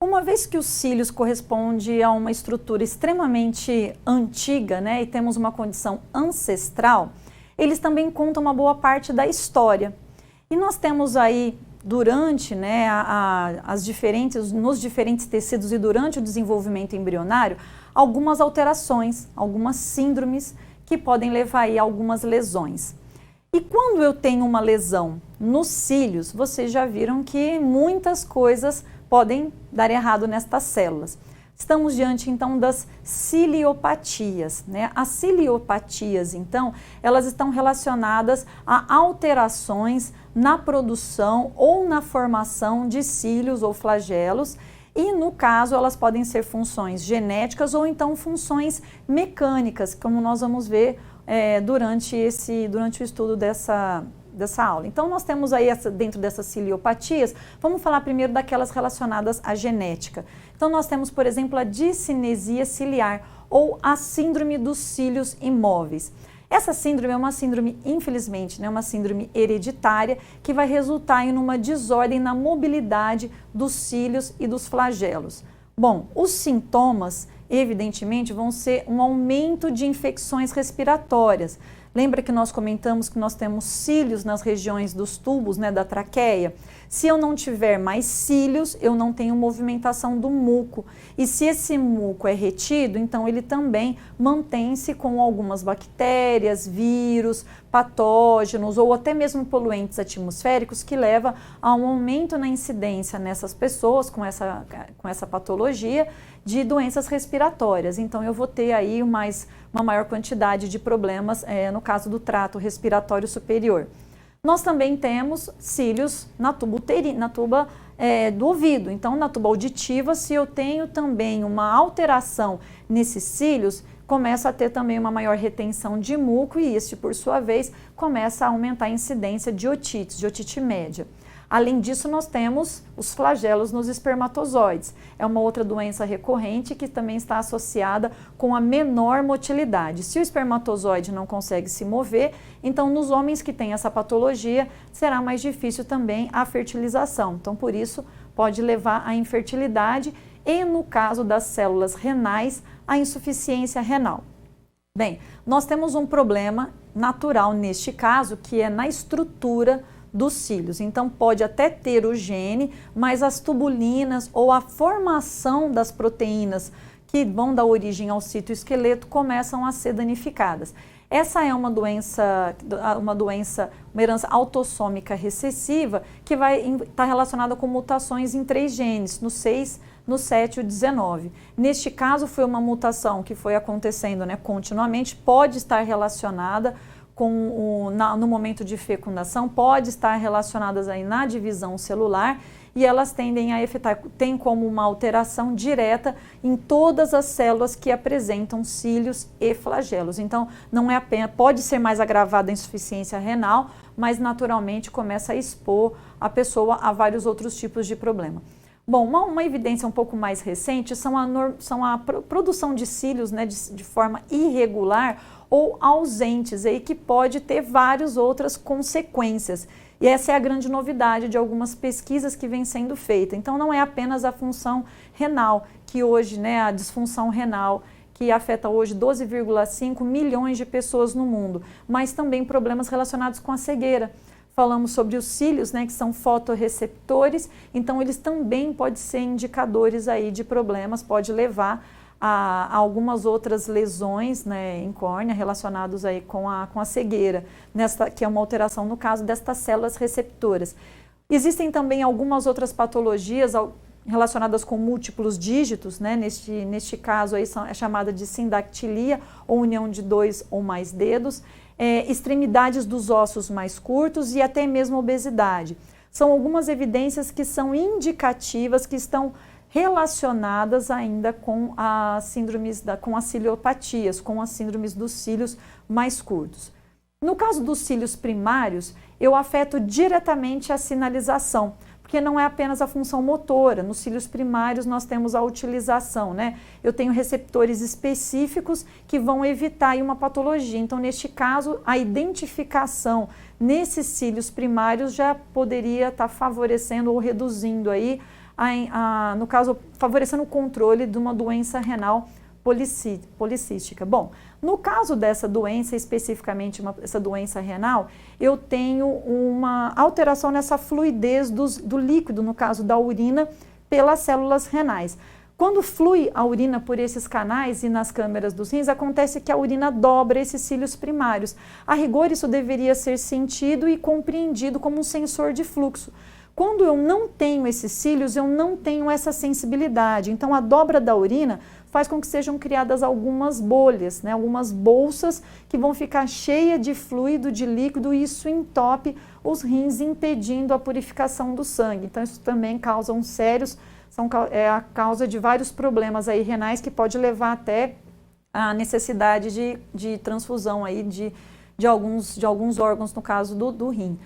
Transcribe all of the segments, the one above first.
Uma vez que os cílios corresponde a uma estrutura extremamente antiga, né, e temos uma condição ancestral, eles também contam uma boa parte da história. E nós temos aí, durante, né, nos diferentes tecidos e durante o desenvolvimento embrionário, algumas alterações, algumas síndromes que podem levar aí a algumas lesões. E quando eu tenho uma lesão nos cílios, vocês já viram que muitas coisas podem dar errado nestas células. Estamos diante, então, das ciliopatias, né? As ciliopatias, então, elas estão relacionadas a alterações na produção ou na formação de cílios ou flagelos e, no caso, elas podem ser funções genéticas ou, então, funções mecânicas, como nós vamos ver durante o estudo dessa aula. Então, nós temos aí, dentro dessas ciliopatias, vamos falar primeiro daquelas relacionadas à genética. Então, nós temos, por exemplo, a discinesia ciliar ou a síndrome dos cílios imóveis. Essa síndrome é uma síndrome, infelizmente, né, uma síndrome hereditária que vai resultar em uma desordem na mobilidade dos cílios e dos flagelos. Bom, os sintomas, evidentemente, vão ser um aumento de infecções respiratórias. Lembra que nós comentamos que nós temos cílios nas regiões dos tubos, né, da traqueia? Se eu não tiver mais cílios, eu não tenho movimentação do muco. E se esse muco é retido, então ele também mantém-se com algumas bactérias, vírus, patógenos ou até mesmo poluentes atmosféricos que leva a um aumento na incidência nessas pessoas com essa patologia de doenças respiratórias. Então eu vou ter aí uma maior quantidade de problemas no caso do trato respiratório superior. Nós também temos cílios na tuba do ouvido. Então, na tuba auditiva, se eu tenho também uma alteração nesses cílios, começa a ter também uma maior retenção de muco e isso, por sua vez, começa a aumentar a incidência de otites, de otite média. Além disso, nós temos os flagelos nos espermatozoides. É uma outra doença recorrente que também está associada com a menor motilidade. Se o espermatozoide não consegue se mover, então nos homens que têm essa patologia, será mais difícil também a fertilização. Então, por isso, pode levar à infertilidade e, no caso das células renais, à insuficiência renal. Bem, nós temos um problema natural neste caso, que é na estrutura dos cílios. Então, pode até ter o gene, mas as tubulinas ou a formação das proteínas que vão dar origem ao citoesqueleto começam a ser danificadas. Essa é uma herança autossômica recessiva que vai estar relacionada com mutações em 3 genes, no 6, no 7 e o 19. Neste caso, foi uma mutação que foi acontecendo, né, continuamente, pode estar relacionada no momento de fecundação, pode estar relacionadas aí na divisão celular e elas tendem a tem como uma alteração direta em todas as células que apresentam cílios e flagelos. Então, não é apenas, pode ser mais agravada a insuficiência renal, mas naturalmente começa a expor a pessoa a vários outros tipos de problema. Bom, uma evidência um pouco mais recente são a produção de cílios, né, de forma irregular ou ausentes, aí, que pode ter várias outras consequências. E essa é a grande novidade de algumas pesquisas que vêm sendo feitas. Então, não é apenas a função renal, que hoje, né, a disfunção renal, que afeta hoje 12,5 milhões de pessoas no mundo, mas também problemas relacionados com a cegueira. Falamos sobre os cílios, né, que são fotorreceptores, então eles também podem ser indicadores aí de problemas, pode levar a algumas outras lesões, né, em córnea relacionados aí com a cegueira, que é uma alteração no caso destas células receptoras. Existem também algumas outras patologias relacionadas com múltiplos dígitos, né, neste caso aí é chamada de sindactilia ou união de 2 ou mais dedos, extremidades dos ossos mais curtos e até mesmo obesidade. São algumas evidências que são indicativas, que estão relacionadas ainda com as síndromes, com as ciliopatias, com as síndromes dos cílios mais curtos. No caso dos cílios primários, eu afeto diretamente a sinalização, porque não é apenas a função motora. Nos cílios primários nós temos a utilização, né? Eu tenho receptores específicos que vão evitar aí uma patologia. Então, neste caso, a identificação nesses cílios primários já poderia estar favorecendo ou reduzindo aí no caso, favorecendo o controle de uma doença renal policística. Bom, no caso dessa doença, especificamente essa doença renal, eu tenho uma alteração nessa fluidez do líquido, no caso da urina, pelas células renais. Quando flui a urina por esses canais e nas câmeras dos rins, acontece que a urina dobra esses cílios primários. A rigor, isso deveria ser sentido e compreendido como um sensor de fluxo. Quando eu não tenho esses cílios, eu não tenho essa sensibilidade. Então, a dobra da urina faz com que sejam criadas algumas bolhas, né, algumas bolsas que vão ficar cheias de fluido, de líquido, e isso entope os rins, impedindo a purificação do sangue. Então, isso também causa é a causa de vários problemas aí renais que pode levar até a necessidade de transfusão aí de alguns órgãos, no caso do rim.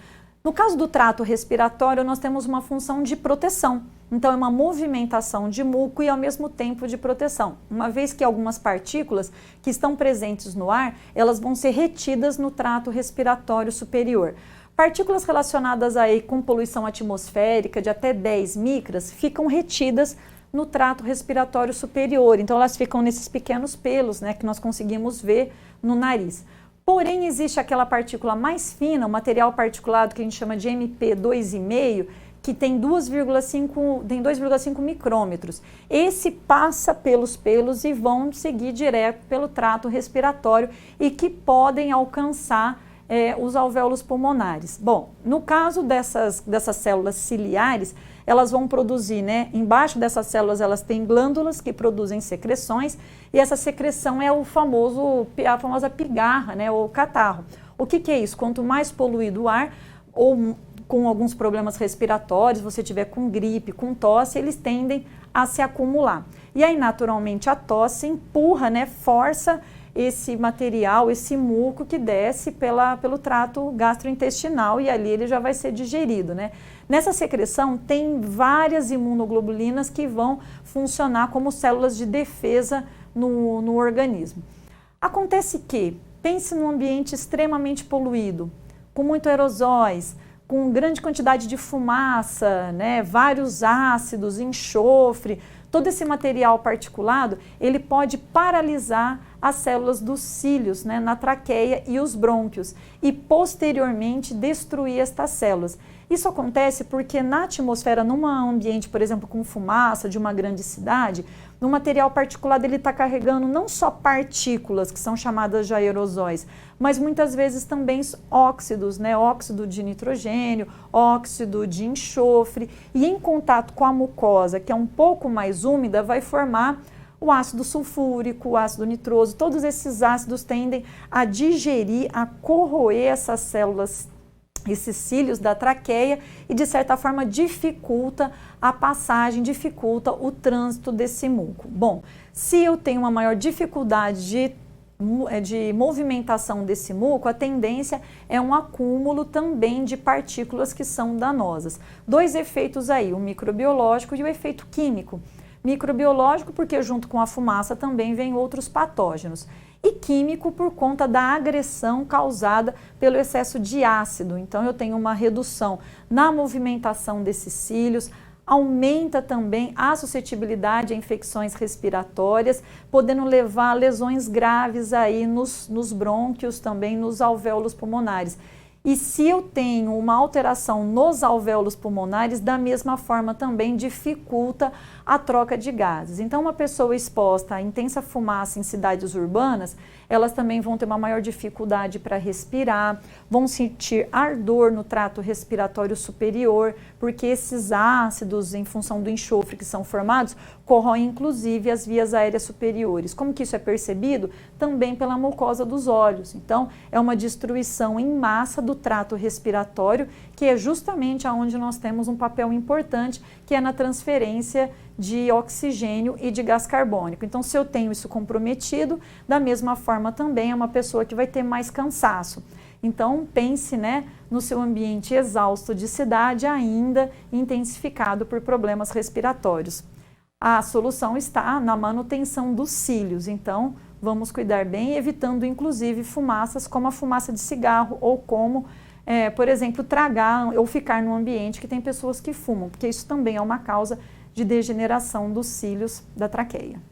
No caso do trato respiratório, nós temos uma função de proteção. Então, é uma movimentação de muco e, ao mesmo tempo, de proteção. Uma vez que algumas partículas que estão presentes no ar, elas vão ser retidas no trato respiratório superior. Partículas relacionadas aí com poluição atmosférica de até 10 micras ficam retidas no trato respiratório superior. Então, elas ficam nesses pequenos pelos, né, que nós conseguimos ver no nariz. Porém, existe aquela partícula mais fina, o material particulado que a gente chama de MP2,5, que tem 2,5 micrômetros. Esse passa pelos pelos e vão seguir direto pelo trato respiratório e que podem alcançar os alvéolos pulmonares. Bom, no caso dessas células ciliares, elas vão produzir, né? Embaixo dessas células elas têm glândulas que produzem secreções e essa secreção é a famosa pigarra, né? Ou catarro. O que é isso? Quanto mais poluído o ar, ou com alguns problemas respiratórios, você tiver com gripe, com tosse, eles tendem a se acumular. E aí, naturalmente, a tosse empurra, né? Força esse material, esse muco que desce pelo trato gastrointestinal e ali ele já vai ser digerido, né? Nessa secreção tem várias imunoglobulinas que vão funcionar como células de defesa no organismo. Acontece que, pense num ambiente extremamente poluído, com muitos aerosóis, com grande quantidade de fumaça, né, vários ácidos, enxofre, todo esse material particulado, ele pode paralisar as células dos cílios, né, na traqueia e os brônquios e posteriormente destruir estas células. Isso acontece porque na atmosfera, num ambiente, por exemplo, com fumaça de uma grande cidade, no material particulado ele está carregando não só partículas, que são chamadas de aerosóis, mas muitas vezes também óxidos, né? Óxido de nitrogênio, óxido de enxofre, e em contato com a mucosa, que é um pouco mais úmida, vai formar o ácido sulfúrico, o ácido nitroso. Todos esses ácidos tendem a digerir, a corroer essas células, esses cílios da traqueia, e de certa forma dificulta a passagem, dificulta o trânsito desse muco. Bom, se eu tenho uma maior dificuldade de movimentação desse muco, a tendência é um acúmulo também de partículas que são danosas. Dois efeitos aí, o microbiológico e o efeito químico. Microbiológico porque junto com a fumaça também vem outros patógenos. E químico por conta da agressão causada pelo excesso de ácido. Então eu tenho uma redução na movimentação desses cílios, aumenta também a suscetibilidade a infecções respiratórias, podendo levar a lesões graves aí nos brônquios, também nos alvéolos pulmonares. E se eu tenho uma alteração nos alvéolos pulmonares, da mesma forma também dificulta a troca de gases. Então, uma pessoa exposta à intensa fumaça em cidades urbanas, elas também vão ter uma maior dificuldade para respirar, vão sentir ardor no trato respiratório superior, porque esses ácidos, em função do enxofre que são formados, corroem inclusive as vias aéreas superiores. Como que isso é percebido? Também pela mucosa dos olhos. Então, é uma destruição em massa do trato respiratório, que é justamente onde nós temos um papel importante, que é na transferência de oxigênio e de gás carbônico. Então, se eu tenho isso comprometido, da mesma forma também é uma pessoa que vai ter mais cansaço. Então, pense, né, no seu ambiente exausto de cidade, ainda intensificado por problemas respiratórios. A solução está na manutenção dos cílios, então vamos cuidar bem, evitando inclusive fumaças como a fumaça de cigarro ou como, por exemplo, tragar ou ficar num ambiente que tem pessoas que fumam, porque isso também é uma causa de degeneração dos cílios da traqueia.